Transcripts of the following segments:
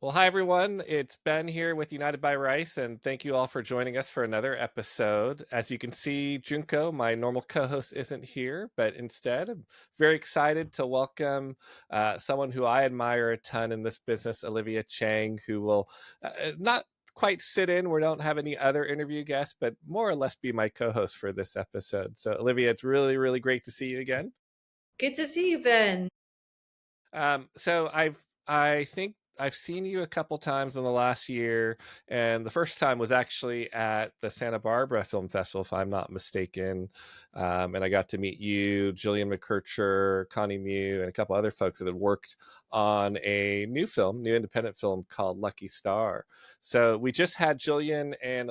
Well, hi everyone. It's Ben here with United by Rice, and thank you all for joining us for another episode. As you can see, Junko, my normal co-host, isn't here, but instead, I'm very excited to welcome someone who I admire a ton in this business, Olivia Cheng, who will not quite sit in. We don't have any other interview guests, but more or less be my co-host for this episode. So, Olivia, it's really, really great to see you again. Good to see you, Ben. I think I've seen you a couple times in the last year, and the first time was actually at the Santa Barbara Film Festival, if I'm not mistaken. And I got to meet you, Jillian McKercher, Connie Mew, and a couple other folks that had worked on a new independent film called Lucky Star. So we just had Jillian and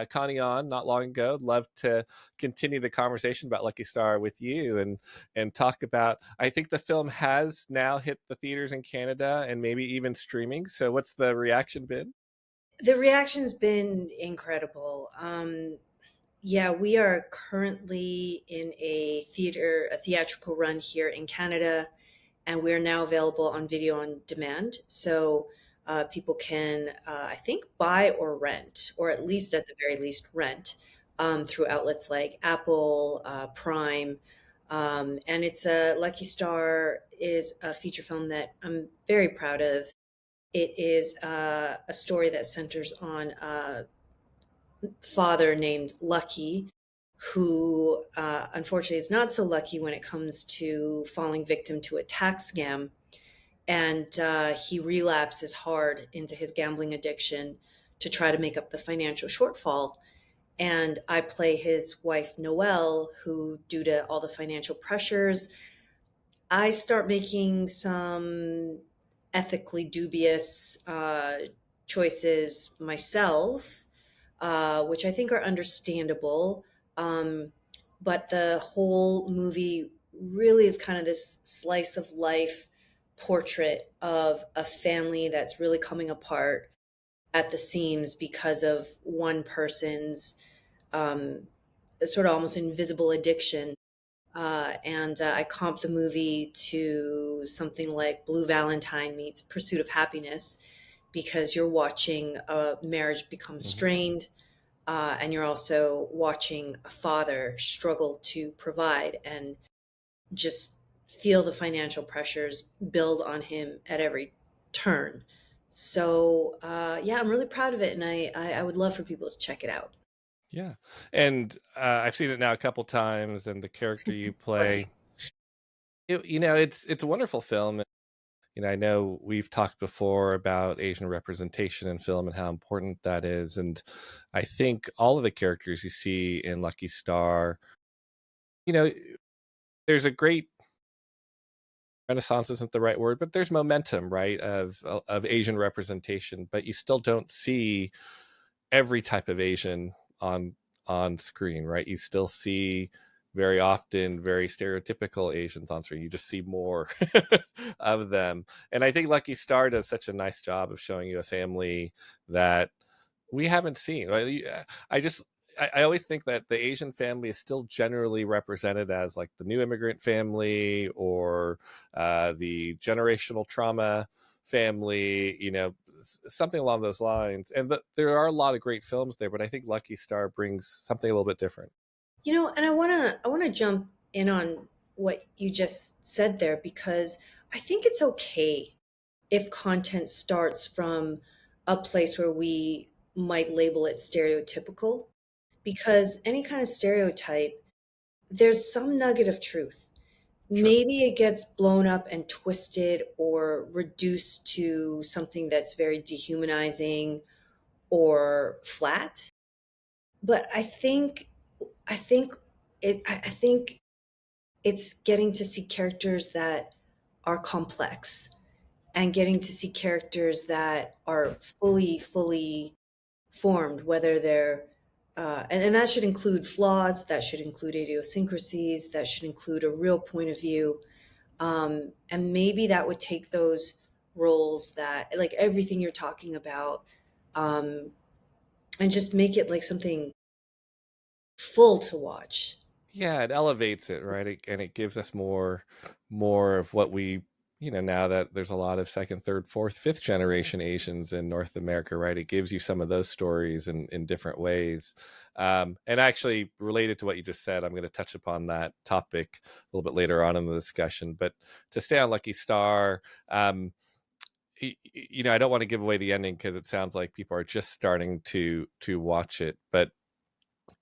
Connie on not long ago. Love to continue the conversation about Lucky Star with you and talk about. I think the film has now hit the theaters in Canada and maybe even streaming. So, what's the reaction been? The reaction's been incredible. Yeah, we are currently in a theatrical run here in Canada, and we're now available on video on demand. So people can, I think, buy or rent, or at least at the very least rent, through outlets like Apple, Prime. And it's a Lucky Star is a feature film that I'm very proud of. It is a story that centers on a father named Lucky, who unfortunately is not so lucky when it comes to falling victim to a tax scam. And he relapses hard into his gambling addiction to try to make up the financial shortfall. And I play his wife, Noelle, who, due to all the financial pressures, I start making some ethically dubious choices myself, which I think are understandable. Um, but the whole movie really is kind of this slice of life portrait of a family that's really coming apart at the seams because of one person's um, sort of almost invisible addiction. And I comp the movie to something like Blue Valentine meets Pursuit of Happiness, because you're watching a marriage become Mm-hmm. strained, and you're also watching a father struggle to provide and just feel the financial pressures build on him at every turn. So, yeah, I'm really proud of it, and I would love for people to check it out. Yeah, and I've seen it now a couple times, and the character you Bless play, it's a wonderful film. I know we've talked before about Asian representation in film and how important that is, and I think all of the characters you see in Lucky Star, you know, there's a great renaissance isn't the right word, but there's momentum, right, of Asian representation, but you still don't see every type of Asian on on screen, right? You still see very often very stereotypical Asians on screen. You just see more of them. And I think Lucky Star does such a nice job of showing you a family that we haven't seen. Right? I always think that the Asian family is still generally represented as like the new immigrant family or the generational trauma family, something along those lines. And there are a lot of great films there, but I think Lucky Star brings something a little bit different. And I wanna jump in on what you just said there, because I think it's okay if content starts from a place where we might label it stereotypical, because any kind of stereotype, there's some nugget of truth. Sure. Maybe it gets blown up and twisted or reduced to something that's very dehumanizing or flat. But I think I think it's getting to see characters that are complex, and getting to see characters that are fully formed, whether they're and that should include flaws, that should include idiosyncrasies, that should include a real point of view. And maybe that would take those roles that, like everything you're talking about, um, and just make it like something full to watch. Yeah, it elevates it, right? And it gives us more of what we now that there's a lot of second, third, fourth, fifth generation Asians in North America, right? It gives you some of those stories in different ways. And actually, related to what you just said, I'm going to touch upon that topic a little bit later on in the discussion. But to stay on Lucky Star, I don't want to give away the ending because it sounds like people are just starting to watch it. But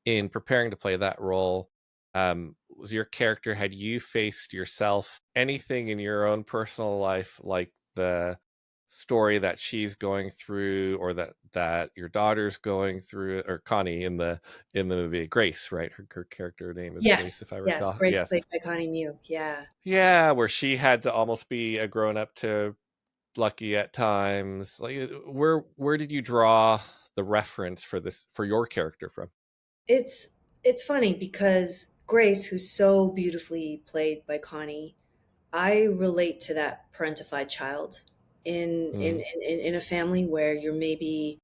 in preparing to play that role, was your character, had you faced yourself anything in your own personal life, like the story that she's going through, or that your daughter's going through, or Connie in the movie Grace, right? Her character name is Grace, if I Yes, yes, recall. Grace Yes. played by Connie Mew. Yeah. Yeah, where she had to almost be a grown up to Lucky at times. Like, where did you draw the reference for this, for your character, from? It's it's funny because Grace, who's so beautifully played by Connie, I relate to that parentified child Mm, in a family where you're maybe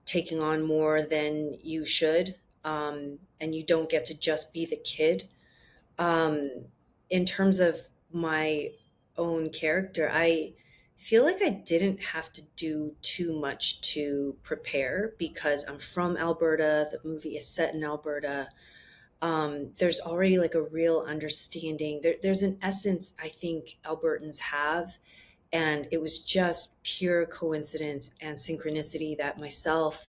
taking on more than you should, and you don't get to just be the kid. Um, in terms of my own character, I feel like I didn't have to do too much to prepare because I'm from Alberta. The movie is set in Alberta. There's already like a real understanding. There's an essence I think Albertans have, and it was just pure coincidence and synchronicity that myself,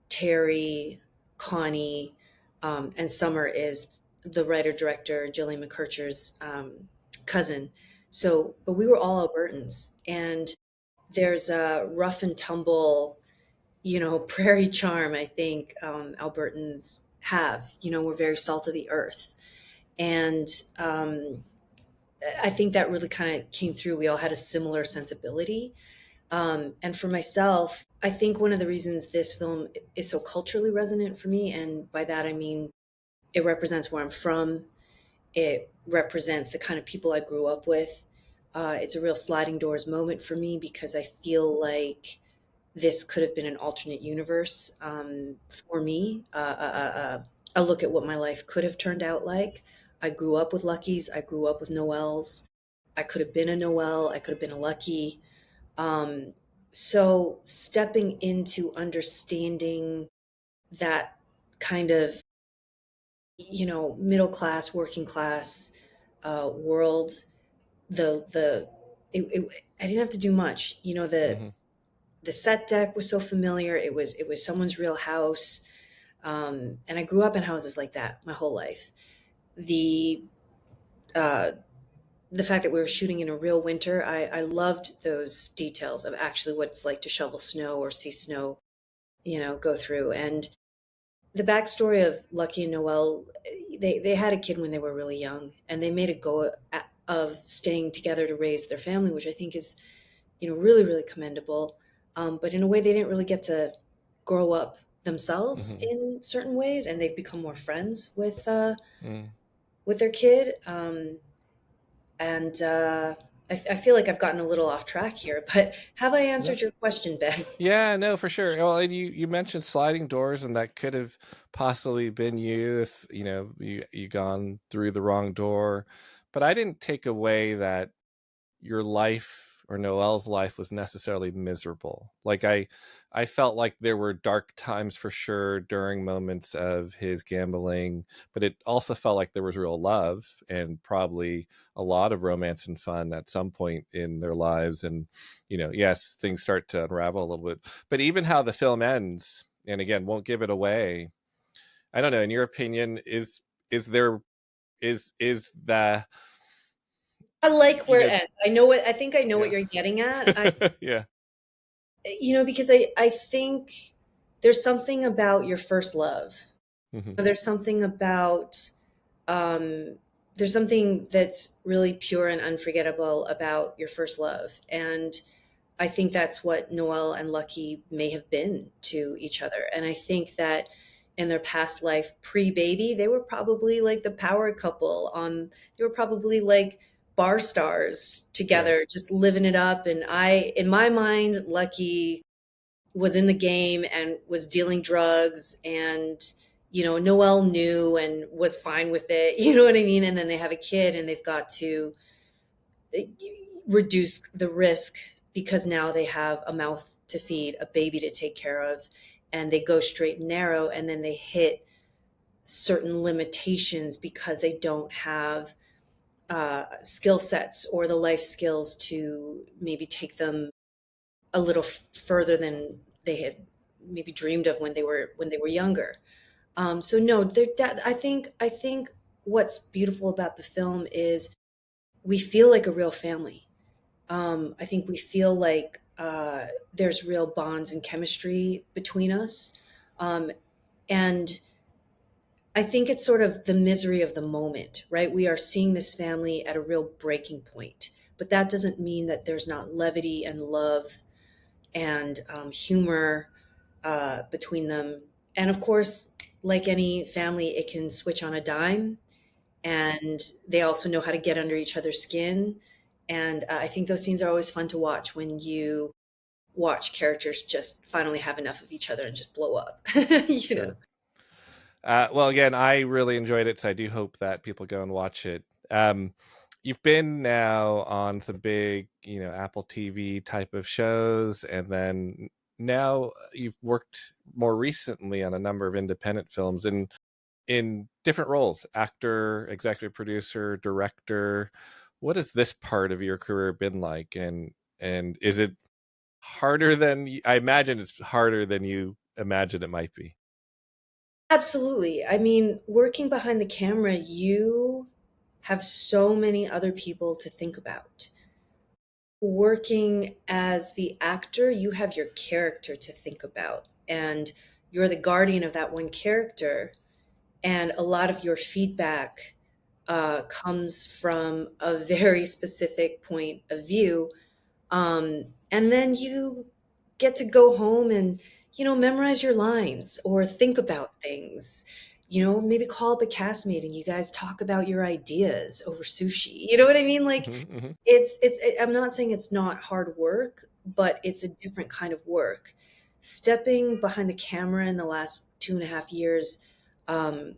Terry, Connie, and Summer is the writer director, Jillian McKercher's cousin. So, but we were all Albertans, and there's a rough and tumble, prairie charm. I think Albertans have. We're very salt of the earth, and I think that really kind of came through. We all had a similar sensibility. And for myself, I think one of the reasons this film is so culturally resonant for me, and by that I mean it represents where I'm from, it represents the kind of people I grew up with. It's a real sliding doors moment for me because I feel like this could have been an alternate universe for me. A look at what my life could have turned out like. I grew up with Luckies, I grew up with Noels. I could have been a Noel, I could have been a Lucky. Um, so stepping into understanding that kind of, middle class, working class world, I didn't have to do much. hmm The set deck was so familiar. It was someone's real house, and I grew up in houses like that my whole life. The uh, the fact that we were shooting in a real winter, I loved those details of actually what it's like to shovel snow or see snow, go through. And the backstory of Lucky and Noel, they had a kid when they were really young, and they made a go of staying together to raise their family, which I think is, really, really commendable. But in a way, they didn't really get to grow up themselves hmm in certain ways, and they've become more friends mm, with their kid. And I feel like I've gotten a little off track here, but have I no. answered your question, Ben? Yeah, no, for sure. Well, and you mentioned sliding doors, and that could have possibly been you if you gone through the wrong door. But I didn't take away that your life or Noel's life was necessarily miserable. Like, I felt like there were dark times for sure during moments of his gambling, but it also felt like there was real love and probably a lot of romance and fun at some point in their lives. And yes, things start to unravel a little bit. But even how the film ends, and again, won't give it away. I don't know. In your opinion, is there is the I like you where it know ends. I think I know what yeah you're getting at. yeah. Because I think there's something about your first love. hmm There's something about um, there's something that's really pure and unforgettable about your first love, and I think that's what Noel and Lucky may have been to each other. And I think that in their past life, pre-baby, they were probably like the power couple on. They were probably like bar stars Right. together, just living it up. And in my mind, Lucky was in the game and was dealing drugs, and Noel knew and was fine with it. You know what I mean? And then they have a kid, and they've got to reduce the risk because now they have a mouth to feed, a baby to take care of, and they go straight and narrow, and then they hit certain limitations because they don't have skill sets or the life skills to maybe take them a little further than they had maybe dreamed of when they were younger. So no, I think what's beautiful about the film is we feel like a real family. I think we feel like there's real bonds and chemistry between us, and I think it's sort of the misery of the moment, right? We are seeing this family at a real breaking point, but that doesn't mean that there's not levity and love and humor between them. And of course, like any family, it can switch on a dime, and they also know how to get under each other's skin. And I think those scenes are always fun to watch when you watch characters just finally have enough of each other and just blow up, you know. Sure. Well, again, I really enjoyed it, so I do hope that people go and watch it. You've been now on some big, Apple TV type of shows, and then now you've worked more recently on a number of independent films in different roles: actor, executive producer, director. What has this part of your career been like, and is it harder than I imagine? It's harder than you imagine it might be. Absolutely. I mean, working behind the camera, you have so many other people to think about. Working as the actor, you have your character to think about, and you're the guardian of that one character. And a lot of your feedback comes from a very specific point of view. And then you get to go home and, memorize your lines or think about things. Maybe call up a castmate and you guys talk about your ideas over sushi. You know what I mean? Like Hmm. I'm not saying it's not hard work, but it's a different kind of work. Stepping behind the camera in the last 2.5 years, um,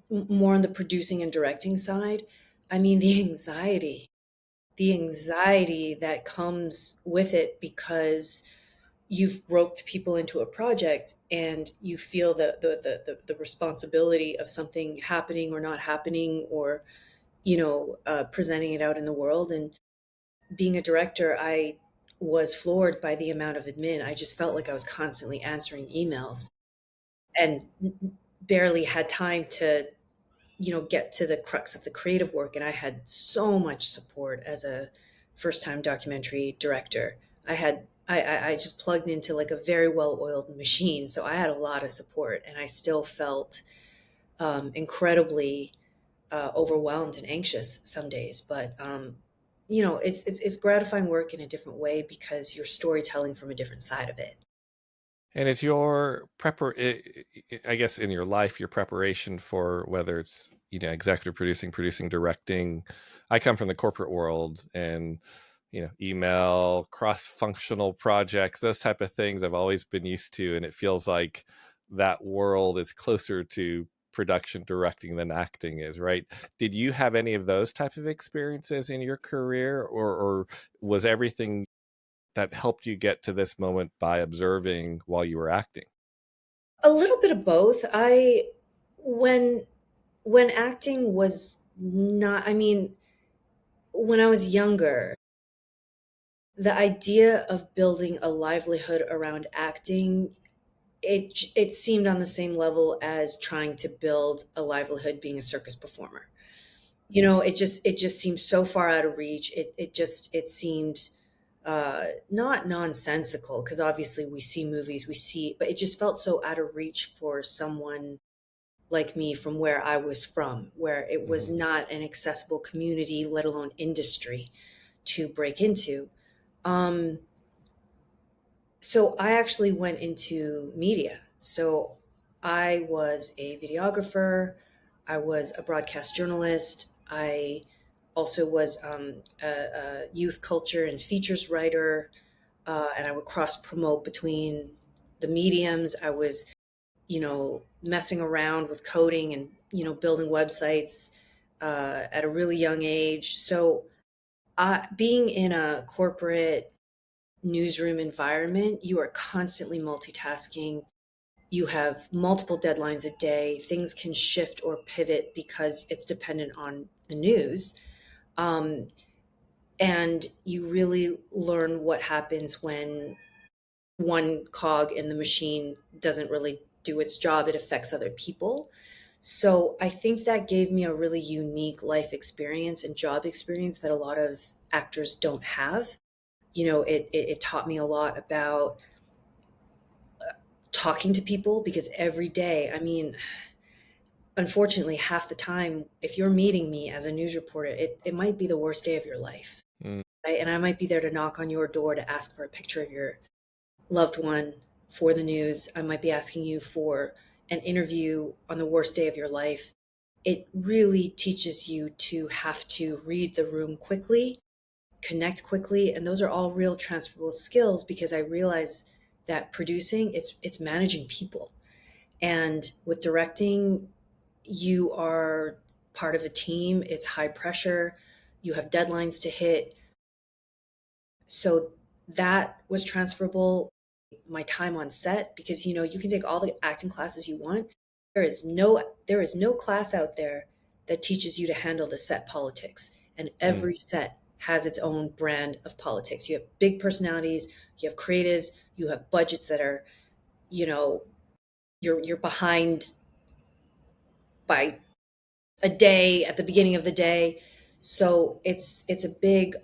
more on the producing and directing side, I mean, the anxiety that comes with it because you've roped people into a project and you feel the responsibility of something happening or not happening, or presenting it out in the world. And being a director, I was floored by the amount of admin. I just felt like I was constantly answering emails and barely had time to get to the crux of the creative work. And I had so much support as a first time documentary director. I just plugged into like a very well oiled machine. So I had a lot of support, and I still felt incredibly overwhelmed and anxious some days. But it's gratifying work in a different way because you're storytelling from a different side of it. And is your I guess in your life, your preparation for whether it's, executive producing, producing, directing. I come from the corporate world, and, email, cross-functional projects, those type of things I've always been used to. And it feels like that world is closer to production directing than acting is, right? Did you have any of those type of experiences in your career, or was everything that helped you get to this moment by observing while you were acting? A little bit of both. When when acting was not, I mean, when I was younger, the idea of building a livelihood around acting, it seemed on the same level as trying to build a livelihood being a circus performer. It just seemed so far out of reach. It seemed not nonsensical, because obviously we see movies, but it just felt so out of reach for someone like me from where I was from, where it was Hmm. not an accessible community, let alone industry, to break into. Um, so I actually went into media. So I was a videographer, I was a broadcast journalist, I also was a youth culture and features writer, and I would cross promote between the mediums. I was messing around with coding and, building websites at a really young age. So Being in a corporate newsroom environment, you are constantly multitasking. You have multiple deadlines a day. Things can shift or pivot because it's dependent on the news. Um, and you really learn what happens when one cog in the machine doesn't really do its job. It affects other people. So I think that gave me a really unique life experience and job experience that a lot of actors don't have. It taught me a lot about talking to people because every day, I mean, unfortunately, half the time, if you're meeting me as a news reporter, it might be the worst day of your life. Mm, Right? And I might be there to knock on your door to ask for a picture of your loved one for the news. I might be asking you for an interview on the worst day of your life. It really teaches you to have to read the room quickly, connect quickly, and those are all real transferable skills because I realize that producing it's managing people. And with directing, you are part of a team, it's high pressure, you have deadlines to hit. So that was transferable. My time on set, because you can take all the acting classes you want. There is no class out there that teaches you to handle the set politics, and mm, every set has its own brand of politics. You have big personalities, you have creatives, you have budgets that are, you know you're behind by a day at the beginning of the day. So it's a big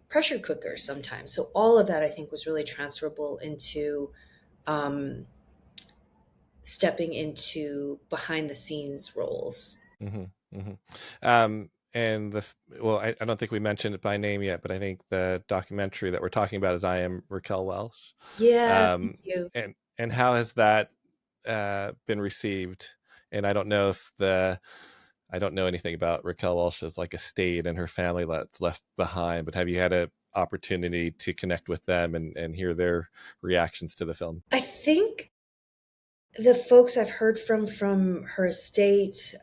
pressure cooker sometimes. So all of that I think was really transferable into um, stepping into behind the scenes roles. mhm, mhm. And well, I don't think we mentioned it by name yet, but I think the documentary that we're talking about is I Am Raquel Welch. Yeah, thank Um, you. and how has that been received? And I don't know anything about Raquel Welch's like estate and her family that's left behind, but have you had an opportunity to connect with them and hear their reactions to the film? I think the folks I've heard from her estate,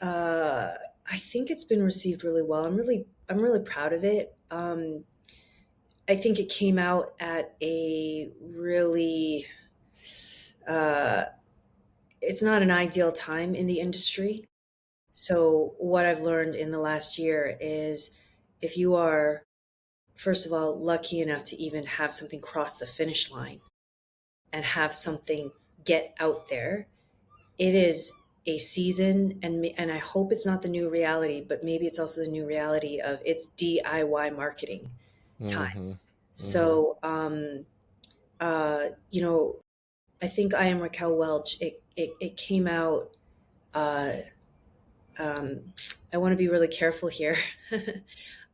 I think it's been received really well. I'm really proud of it. I think it came out at a really uh, it's not an ideal time in the industry. So what I've learned in the last year is if you are, first of all, lucky enough to even have something cross the finish line and have something get out there, it is a season, and I hope it's not the new reality, but maybe it's also the new reality of it's DIY marketing time. Mm-hmm. Mm-hmm. So uh you know I think I Am Raquel Welch, it came out, uh um I want to be really careful here.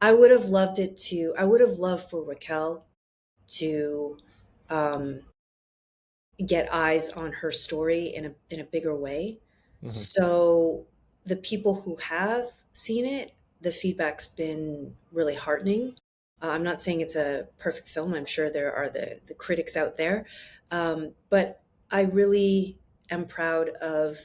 I would have loved for Raquel to um get eyes on her story in a bigger way. Mm-hmm. So the people who have seen it, the feedback's been really heartening. I'm not saying it's a perfect film. I'm sure there are the critics out there, but I really am proud of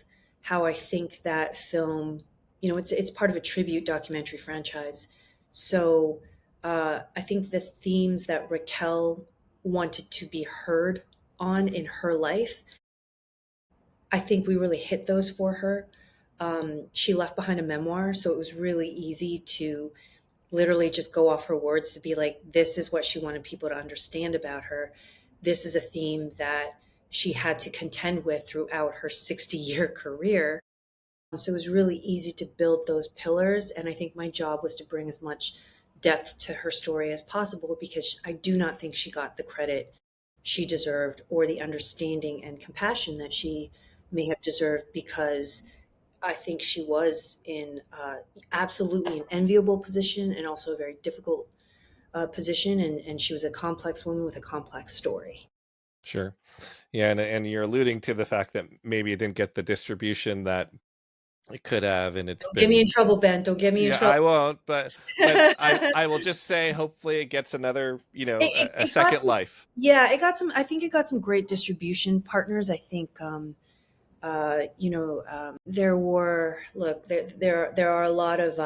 how I think that film. It's part of a tribute documentary franchise. So I think the themes that Raquel wanted to be heard on in her life, I think we really hit those for her. She left behind a memoir, so it was really easy to literally just go off her words to be like, this is what she wanted people to understand about her. This is a theme that she had to contend with throughout her 60-year career. So it was really easy to build those pillars. And I think my job was to bring as much depth to her story as possible because I do not think she got the credit she deserved or the understanding and compassion that she may have deserved, because I think she was in absolutely an enviable position and also a very difficult position. And she was a complex woman with a complex story. Sure. Yeah, and you're alluding to the fact that maybe it didn't get the distribution that it could have, and it's Don't get me in been. trouble, Ben. Don't get me in Yeah, trouble. I won't, but I will just say hopefully it gets another, a It got second life. yeah, it got some. I think it got some great distribution partners. I think there were, look, there are a lot of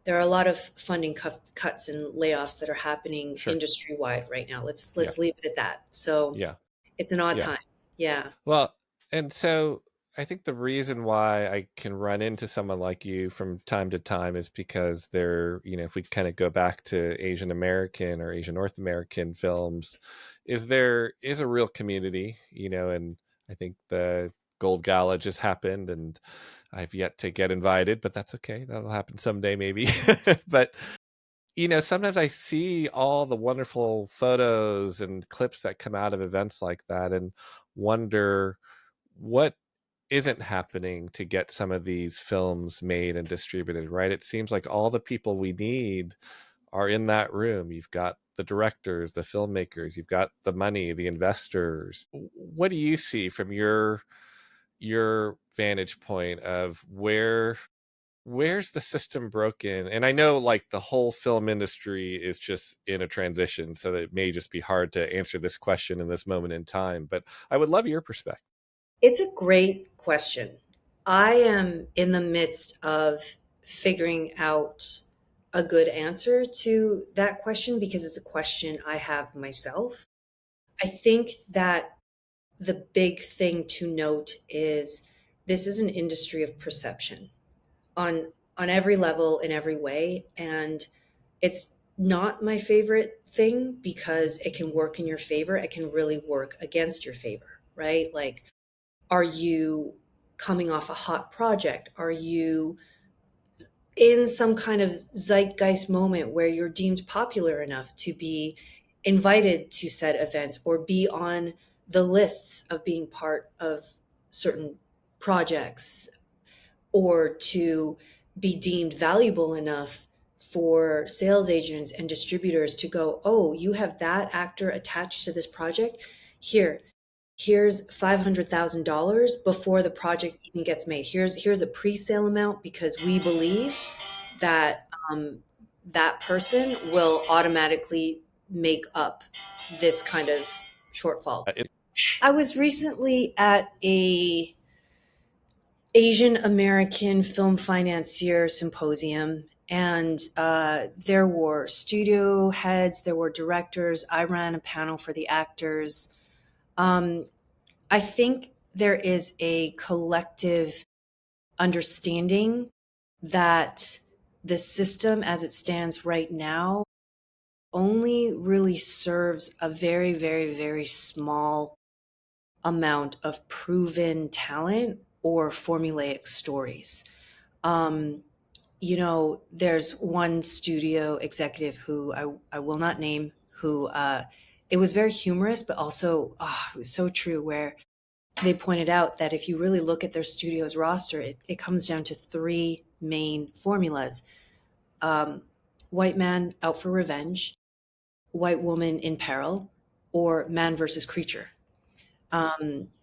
there are a lot of funding cuts and layoffs that are happening Sure. industry wide right now. Yeah. Let's leave it at that. So Yeah. it's an odd Yeah. time. Yeah. Well, and so I think the reason why I can run into someone like you from time to time is because they're, if we kind of go back to Asian American or Asian North American films, is there is a real community, and I think the Gold Gala just happened and I've yet to get invited, but that's okay. That'll happen someday maybe. But sometimes I see all the wonderful photos and clips that come out of events like that and wonder what isn't happening to get some of these films made and distributed, right? It seems like all the people we need are in that room. You've got the directors, the filmmakers, you've got the money, the investors. What do you see from your vantage point of where's the system broken? And I know like the whole film industry is just in a transition, so that it may just be hard to answer this question in this moment in time, but I would love your perspective. It's a great question. I am in the midst of figuring out a good answer to that question because it's a question I have myself. I think that the big thing to note is this is an industry of perception on every level in every way, and it's not my favorite thing because it can work in your favor, it can really work against your favor, right? Like, are you coming off a hot project? Are you in some kind of zeitgeist moment where you're deemed popular enough to be invited to said events or be on the lists of being part of certain projects, or to be deemed valuable enough for sales agents and distributors to go, oh, you have that actor attached to this project? Here, here's $500,000 before the project even gets made. Here's a pre-sale amount because we believe that that person will automatically make up this kind of shortfall. I was recently at a Asian American film financier symposium, and there were studio heads, there were directors. I ran a panel for the actors. Um, I think there is a collective understanding that the system as it stands right now only really serves a very, very, very small amount of proven talent or formulaic stories. Um, there's one studio executive who I will not name, who it was very humorous, but also it was so true, where they pointed out that if you really look at their studio's roster, it comes down to three main formulas: um, white man out for revenge, white woman in peril, or man versus creature.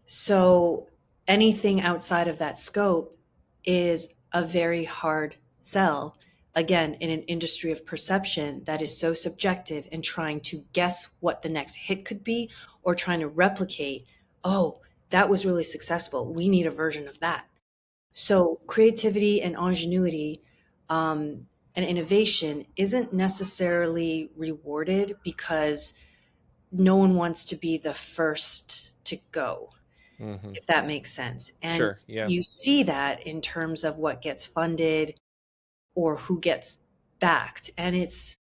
So anything outside of that scope is a very hard sell. Again, in an industry of perception that is so subjective and trying to guess what the next hit could be, or trying to replicate, oh, that was really successful. We need a version of that. So creativity and ingenuity and innovation isn't necessarily rewarded because no one wants to be the first to go, Hmm. if that makes sense. And Sure. Yeah. you see that in terms of what gets funded or who gets backed. And it's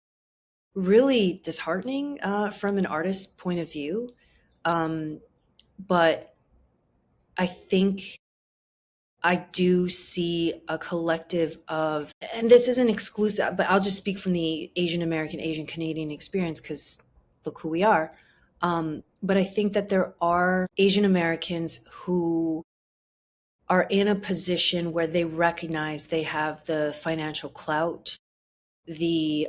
really disheartening from an artist's point of view. Um, but I think I do see a collective of, and this isn't exclusive, but I'll just speak from the Asian American, Asian Canadian experience because look who we are. But I think that there are Asian Americans who are in a position where they recognize they have the financial clout, the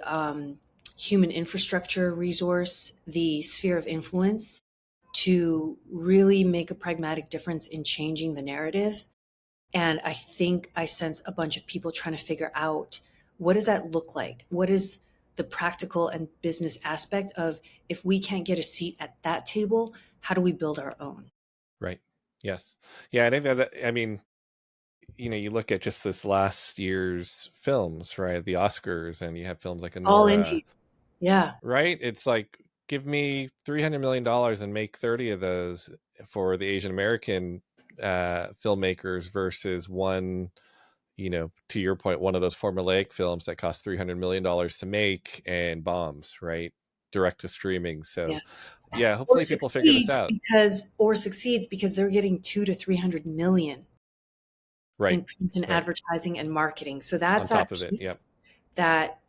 human infrastructure resource, the sphere of influence to really make a pragmatic difference in changing the narrative. And I think I sense a bunch of people trying to figure out, what does that look like? What is the practical and business aspect of, if we can't get a seat at that table, how do we build our own? Right. Yes. Yeah. I think that, I mean, you look at just this last year's films, right? The Oscars, and you have films like All Anora, indies. Yeah. right? It's like, give me $300 million and make 30 of those for the Asian American filmmakers versus one, to your point, one of those formulaic films that cost $300 million to make and bombs, right? Direct to streaming. Yeah. So, yeah, Or hopefully people figure this succeeds out. because they're getting 2 to 300 million Right, in print and right. advertising and marketing. So On that's that top of it. Yep. piece that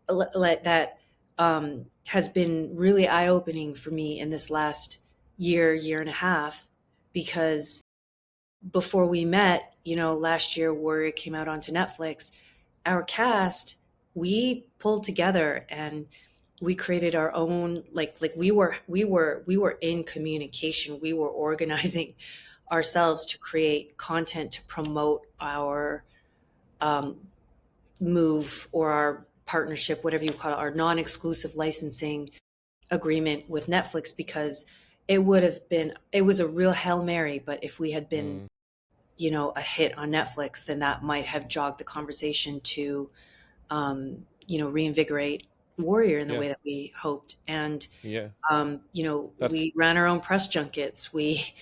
that has been really eye opening for me in this last year and a half, because before we met, last year Warrior came out onto Netflix. Our cast, we pulled together and we created our own, like we were in communication. We were organizing ourselves to create content to promote our um, move, or our partnership, whatever you call it, our non-exclusive licensing agreement with Netflix, because it was a real Hail Mary, but if we had been, Mm, a hit on Netflix, then that might have jogged the conversation to, reinvigorate Warrior in the yeah. way that we hoped. And, Yeah. That's we ran our own press junkets. We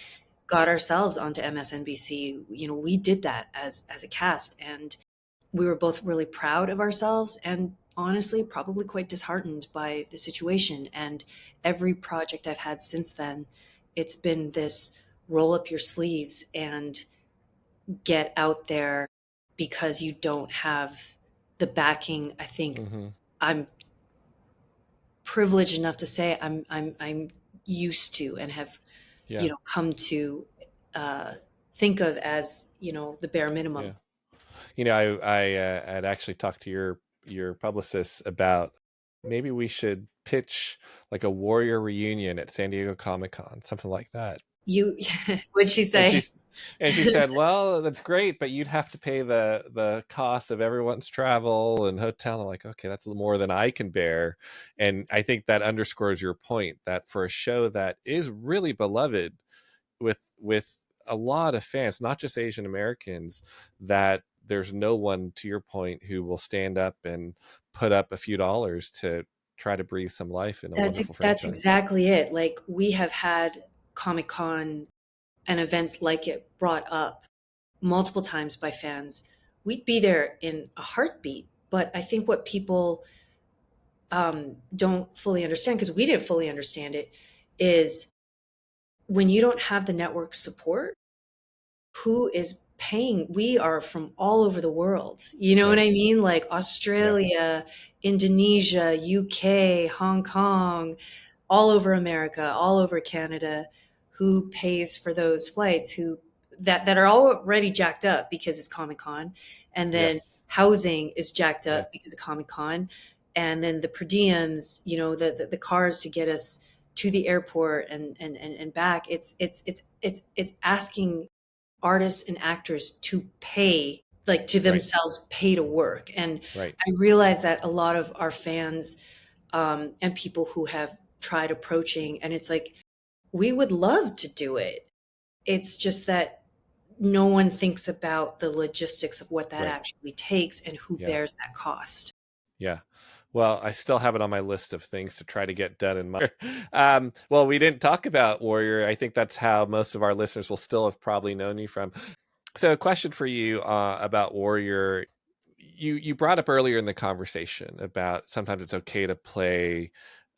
got ourselves onto MSNBC. We did that as a cast, and we were both really proud of ourselves and honestly probably quite disheartened by the situation. And every project I've had since then, it's been this roll up your sleeves and get out there, because you don't have the backing. I think hmm I'm privileged enough to say I'm used to and have, yeah. come to think of as, the bare Yeah. minimum. I had actually talked to your publicist about maybe we should pitch like a Warrior reunion at San Diego Comic Con, something like that. You What'd she And say? she said, "Well, that's great, but you'd have to pay the cost of everyone's travel and hotel." I'm like, "Okay, that's a little more than I can bear." And I think that underscores your point that for a show that is really beloved with a lot of fans, not just Asian Americans, that there's no one, to your point, who will stand up and put up a few dollars to try to breathe some life in a wonderful That's franchise. exactly it. Like, we have had Comic Con and events like it brought up multiple times by fans. We'd be there in a heartbeat. But I think what people don't fully understand, because we didn't fully understand it, is when you don't have the network support, who is paying? We are from all over the world. You know what Right. I mean? Like Yeah. Australia, Indonesia, UK, Hong Kong, all over America, all over Canada. Who pays for those flights? Who that are already jacked up because it's Comic Con, and then Yes. housing is jacked Yeah. up because of Comic Con, and then the per diems, the cars to get us to the airport and back. It's asking artists and actors to pay, like, to Right. themselves, pay to work. And Right. I realize that a lot of our fans, and people who have tried approaching, and it's like, we would love to do it. It's just that no one thinks about the logistics of what that Right. actually takes and who Yeah. bears that cost. Yeah. Well, I still have it on my list of things to try to get done in my. Well, we didn't talk about Warrior. I think that's how most of our listeners will still have probably known you from. So, a question for you about Warrior. You brought up earlier in the conversation about sometimes it's okay to play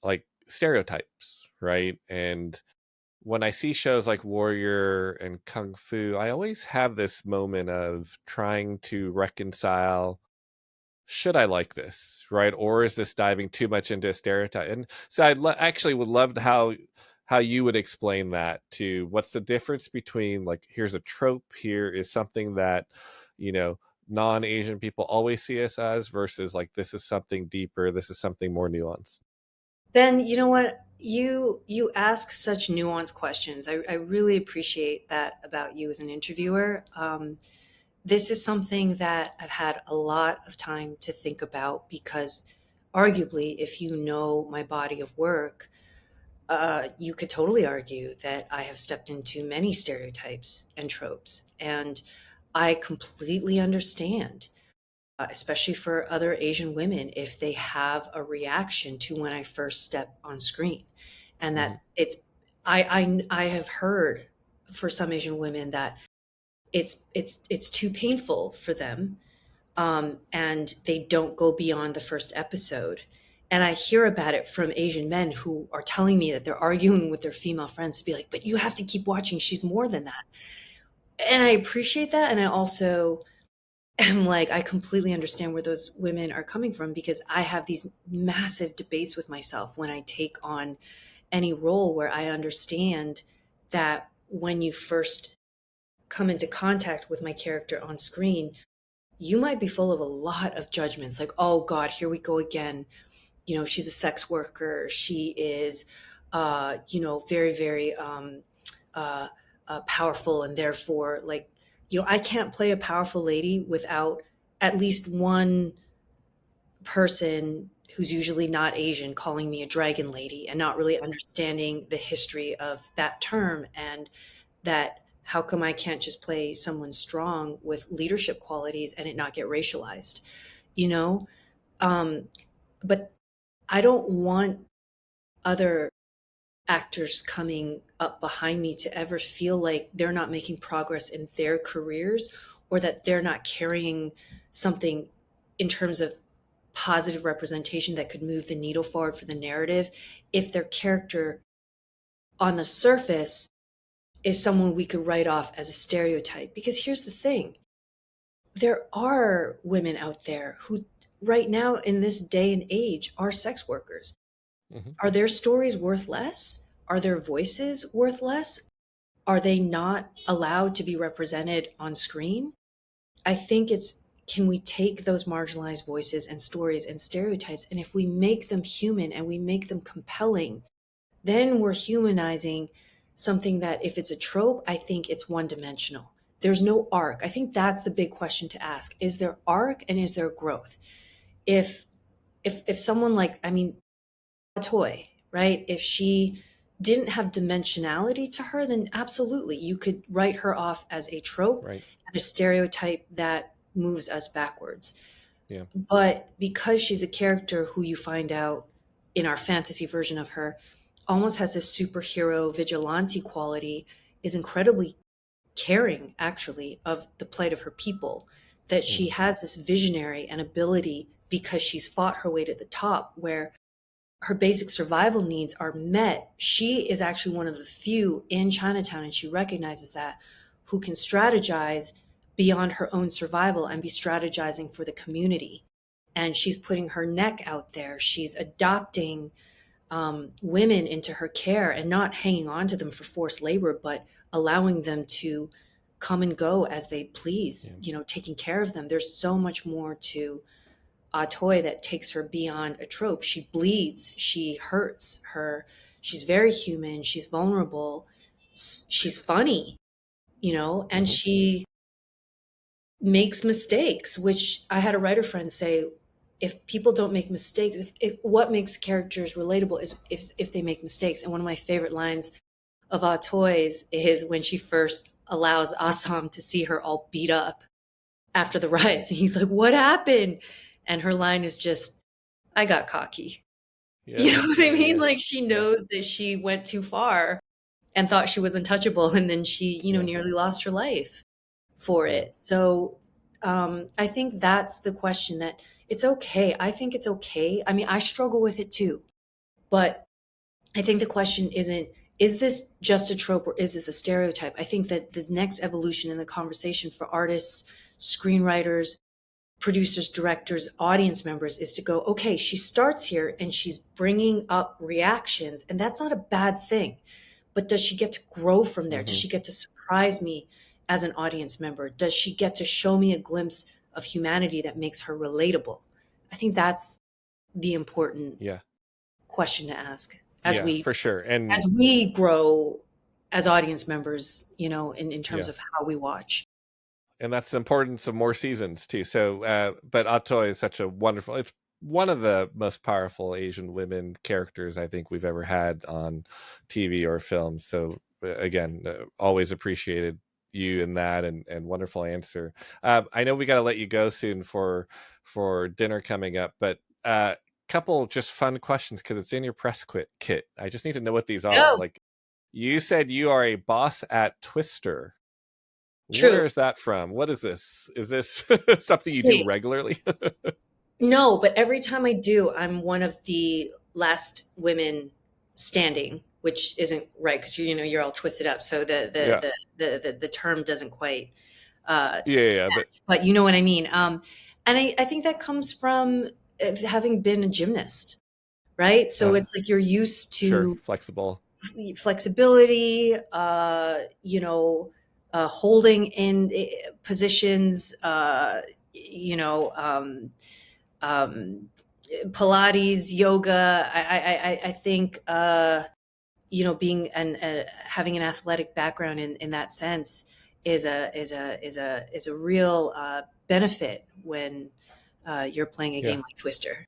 like stereotypes, right? And when I see shows like Warrior and Kung Fu, I always have this moment of trying to reconcile, should I like this, right? Or is this diving too much into a stereotype? And so actually would love how you would explain that, to what's the difference between like, here's a trope, here is something that, you know, non-Asian people always see us as, versus like, this is something deeper, this is something more nuanced. Ben, you know what? You ask such nuanced questions. I really appreciate that about you as an interviewer. This is something that I've had a lot of time to think about, because arguably, if you know my body of work, you could totally argue that I have stepped into many stereotypes and tropes. And I completely understand, especially for other Asian women, if they have a reaction to when I first step on screen. And Hmm. that I have heard for some Asian women that it's too painful for them, and they don't go beyond the first episode. And I hear about it from Asian men who are telling me that they're arguing with their female friends to be like, but you have to keep watching. She's more than that. And I appreciate that. And I also am like, I completely understand where those women are coming from, because I have these massive debates with myself when I take on any role where I understand that when you first come into contact with my character on screen, you might be full of a lot of judgments like, oh God, here we go again. She's a sex worker. She is, very, very uh, powerful. And therefore, like, I can't play a powerful lady without at least one person who's usually not Asian calling me a dragon lady and not really understanding the history of that term, and that how come I can't just play someone strong with leadership qualities and it not get racialized, you know? Um, but I don't want other actors coming up behind me to ever feel like they're not making progress in their careers, or that they're not carrying something in terms of positive representation that could move the needle forward for the narrative, if their character on the surface is someone we could write off as a stereotype. Because here's the thing, there are women out there who, right now in this day and age, are sex workers. Hmm. Are their stories worth less? Are their voices worth less? Are they not allowed to be represented on screen? I think it's, can we take those marginalized voices and stories and stereotypes, and if we make them human and we make them compelling, then we're humanizing something that, if it's a trope, I think it's one dimensional. There's no arc. I think that's the big question to ask. Is there arc and is there growth? If if someone like, I mean, a toy, right? If she didn't have dimensionality to her, then absolutely you could write her off as a trope Right. and a stereotype that moves us backwards. Yeah. But because she's a character who, you find out in our fantasy version of her, almost has this superhero vigilante quality, is incredibly caring, actually, of the plight of her people, that she Hmm. has this visionary and ability because she's fought her way to the top, where her basic survival needs are met. She is actually one of the few in Chinatown, and she recognizes that, who can strategize beyond her own survival and be strategizing for the community. And she's putting her neck out there. She's adopting women into her care and not hanging on to them for forced labor, but allowing them to come and go as they please, Yeah. taking care of them. There's so much more to a toy that takes her beyond a trope. She bleeds, she hurts her. She's very human, she's vulnerable, she's funny, and Hmm. she makes mistakes, which I had a writer friend say, if people don't make mistakes, if what makes characters relatable is if they make mistakes. And one of my favorite lines of Ah Toys is when she first allows Assam to see her all beat up after the riots. And he's like, what happened? And her line is just, I got cocky. You Yeah. know what I Yeah. mean? Yeah. Like, she Yeah. knows that she went too far and thought she was untouchable. And then she, Yeah. nearly lost her life for Yeah. it. So I think that's the question, that it's okay. I think it's okay. I mean, I struggle with it too. But I think the question isn't, is this just a trope or is this a stereotype? I think that the next evolution in the conversation for artists, screenwriters, producers, directors, audience members is to go, okay, she starts here and she's bringing up reactions, and that's not a bad thing. But does she get to grow from there? Does Hmm. she get to surprise me as an audience member? Does she get to show me a glimpse of humanity that makes her relatable? I think that's the important Yeah. question to ask as Yeah, we for sure. as And we grow as audience members, in terms yeah, of how we watch. and that's the importance of more seasons too. So, but Atoy is such a wonderful. It's one of the most powerful Asian women characters I think we've ever had on TV or film. So, again, always appreciated you in that, and wonderful answer. I know we got to let you go soon for dinner coming up, but couple just fun questions because it's in your press kit. I just need to know what these are. No, Like, you said you are a boss at Twister. true. Where is that from? What is this? Is this something you do Wait, regularly? no, but every time I do, I'm one of the last women standing, which isn't right because you're all twisted up. So Yeah, the term doesn't quite uh, yeah, but but you know what I mean. And I think that comes from having been a gymnast, right? So it's like you're used sure, to flexible. flexibility, holding in positions, um, Pilates, yoga. I think, being having an athletic background in that sense is a real benefit when you're playing a Yeah. game like Twister.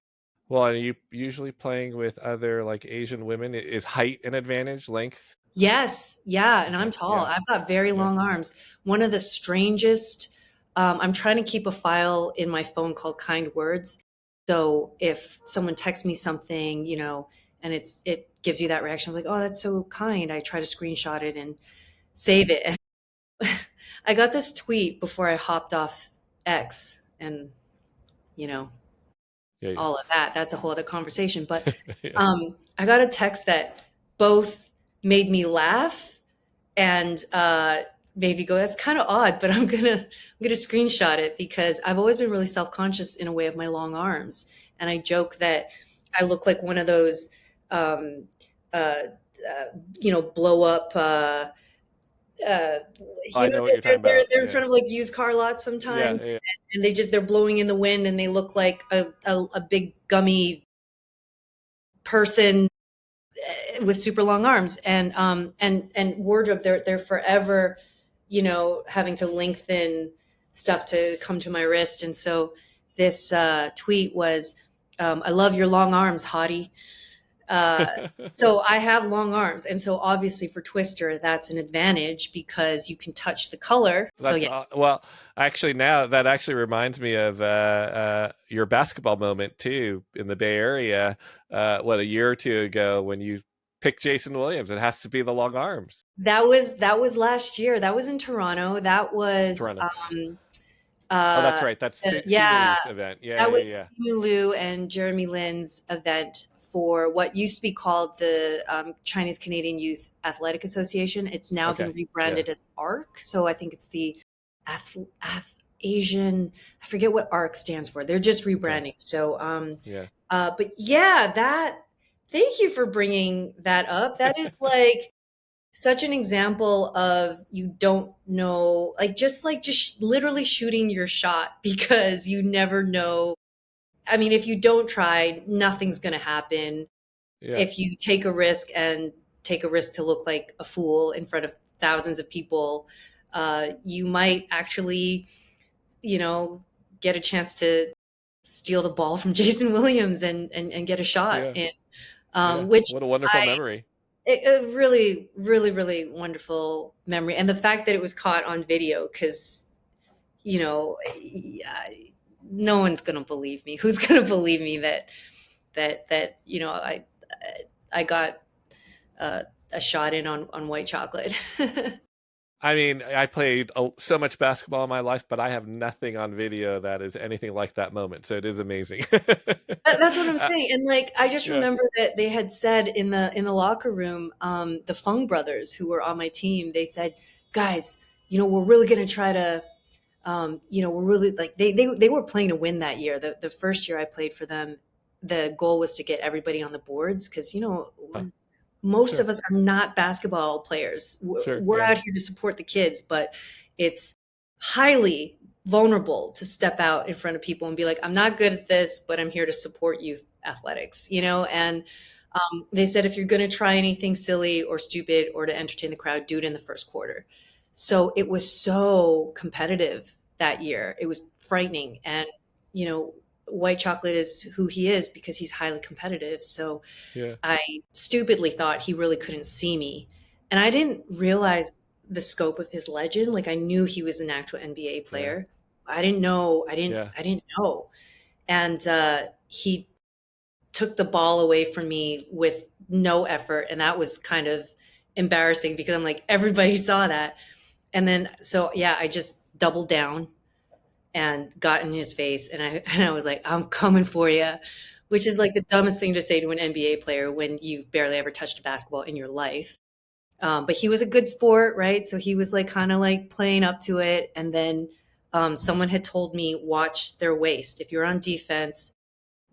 Well, are you usually playing with other like Asian women? Is height an advantage? Length? Yes, yeah, and I'm Okay. tall. Yeah. I've got very Yeah. long arms. One of the strangest, I'm trying to keep a file in my phone called kind words. So if someone texts me something, and it gives you that reaction, I'm like, oh, that's so kind. I try to screenshot it and save it. And I got this tweet before I hopped off X and, you know, Yeah. all of that. That's a whole other conversation. But Yeah. I got a text that both made me laugh and maybe go, that's kind of odd, but I'm gonna screenshot it because I've always been really self-conscious in a way of my long arms. And I joke that I look like one of those um, blow up uh, I know what you're they're, talking they're about. they're in Yeah. front of like used car lots Yeah. sometimes, Yeah. and they're blowing in the wind and they look like a big gummy person with super long arms and wardrobe. They're forever having to lengthen stuff to come to my wrist. And so this tweet was, I love your long arms, hottie. uh, so I have long arms, and so obviously for Twister that's an advantage because you can touch the color. So That's yeah, well, actually, now that actually reminds me of your basketball moment too in the Bay Area. What, a year or two ago when you picked Jason Williams? It has to be the long arms. that was last year. That was in Toronto. That was Toronto. Oh, that's uh, right. That's yeah, Simu's event. Yeah, that yeah, was yeah. Simu Liu and Jeremy Lin's event for what used to be called the Chinese Canadian Youth Athletic Association. It's now been Okay. Yeah. rebranded as ARC. So I think it's the Ath- Asian, I forget what ARC stands for. They're just Okay. rebranding. So, Yeah. but yeah, thank you for bringing that up. That is like, such an example of you don't know, like just literally shooting your shot because you never know. I mean, if you don't try, nothing's going to happen. Yeah. If you take a risk to look like a fool in front of thousands of people, you might actually, you know, get a chance to steal the ball from Jason Williams and get a shot Yeah. in, Yeah. which What a wonderful I memory. a really, really, really wonderful memory. And the fact that it was caught on video, because, yeah, no one's going to believe me. Who's going to believe me that, I got uh, a shot in on white chocolate. I mean, I played so much basketball in my life, but I have nothing on video that is anything like that moment. So it is amazing. That's what I'm uh, saying. And like, I just yeah. remember that they had said in the locker room, the Fung brothers who were on my team, they said, guys, we're really going to try to, we're really like they were playing to win that year. The first year I played for them, the goal was to get everybody on the boards because Oh, most sure. of us are not basketball players. Sure. We're Yeah. out here to support the kids, but it's highly vulnerable to step out in front of people and be like, I'm not good at this, but I'm here to support youth athletics, and they said if you're going to try anything silly or stupid or to entertain the crowd, do it in the first quarter. So it was so competitive that year. It was frightening. And, White Chocolate is who he is because he's highly competitive. So Yeah. I stupidly thought he really couldn't see me. And I didn't realize the scope of his legend. Like I knew he was an actual NBA Yeah. player. I didn't know. Yeah. I didn't know. And he took the ball away from me with no effort, and that was kind of embarrassing because I'm like everybody saw that. And then so yeah, I just doubled down and got in his face, and I was like, I'm coming for you, which is like the dumbest thing to say to an NBA player when you've barely ever touched a basketball in your life. But he was a good sport, right? So he was like kind of like playing up to it. And then someone had told me, watch their waist. If you're on defense,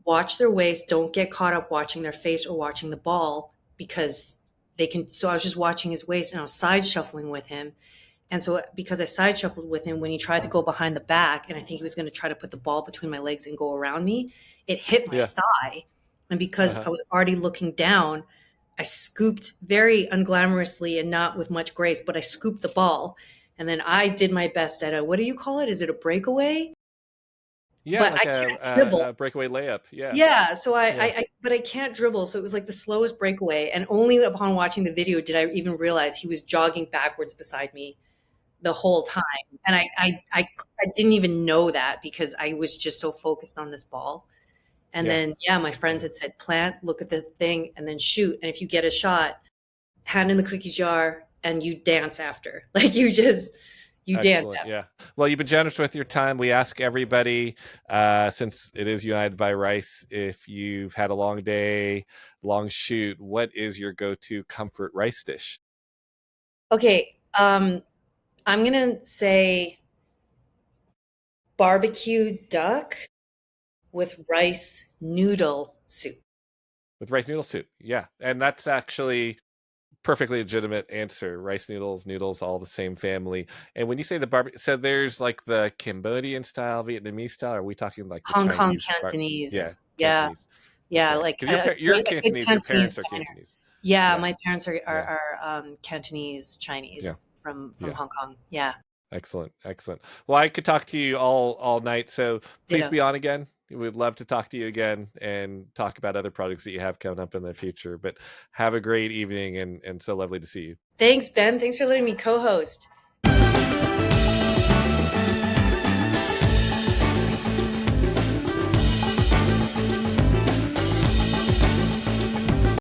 watch their waist. Don't get caught up watching their face or watching the ball because they can. So I was just watching his waist and I was side shuffling with him. And so because I side shuffled with him when he tried to go behind the back, and I think he was going to try to put the ball between my legs and go around me, it hit my Yeah. thigh. And because Uh-huh. I was already looking down, I scooped very unglamorously and not with much grace, but I scooped the ball. And then I did my best at a, what do you call it? Is it a breakaway? Yeah, But I like can't dribble. a breakaway layup. Yeah. Yeah. So Yeah. but I can't dribble. So it was like the slowest breakaway. And only upon watching the video did I even realize he was jogging backwards beside me the whole time. And I didn't even know that because I was just so focused on this ball. And Yeah. then, yeah, my friends Yeah. had said, plant, look at the thing, and then shoot. And if you get a shot, hand in the cookie jar and you dance after. Like you dance Excellent. after. Yeah. Well, you've been generous with your time. We ask everybody, since it is United by Rice, if you've had a long day, long shoot, what is your go-to comfort rice dish? Okay. I'm going to say barbecue duck with rice noodle soup. With rice noodle soup. Yeah. And that's actually perfectly legitimate answer. Rice noodles, noodles, all the same family. And when you say the barbecue, so there's like the Cambodian style, Vietnamese style. Or are we talking like the Hong Kong Chinese Yeah, Cantonese. Yeah. Cantonese. Yeah. Okay, Like because you're a good Cantonese. Your Cantonese parents are diner. Cantonese. Yeah. Yeah, My parents yeah, are Cantonese yeah, Chinese from yeah. Hong Kong. Yeah. Excellent, excellent. Well, I could talk to you all night. So please Ditto. be on again. We'd love to talk to you again and talk about other projects that you have coming up in the future. But have a great evening, and so lovely to see you. Thanks, Ben. Thanks for letting me co host.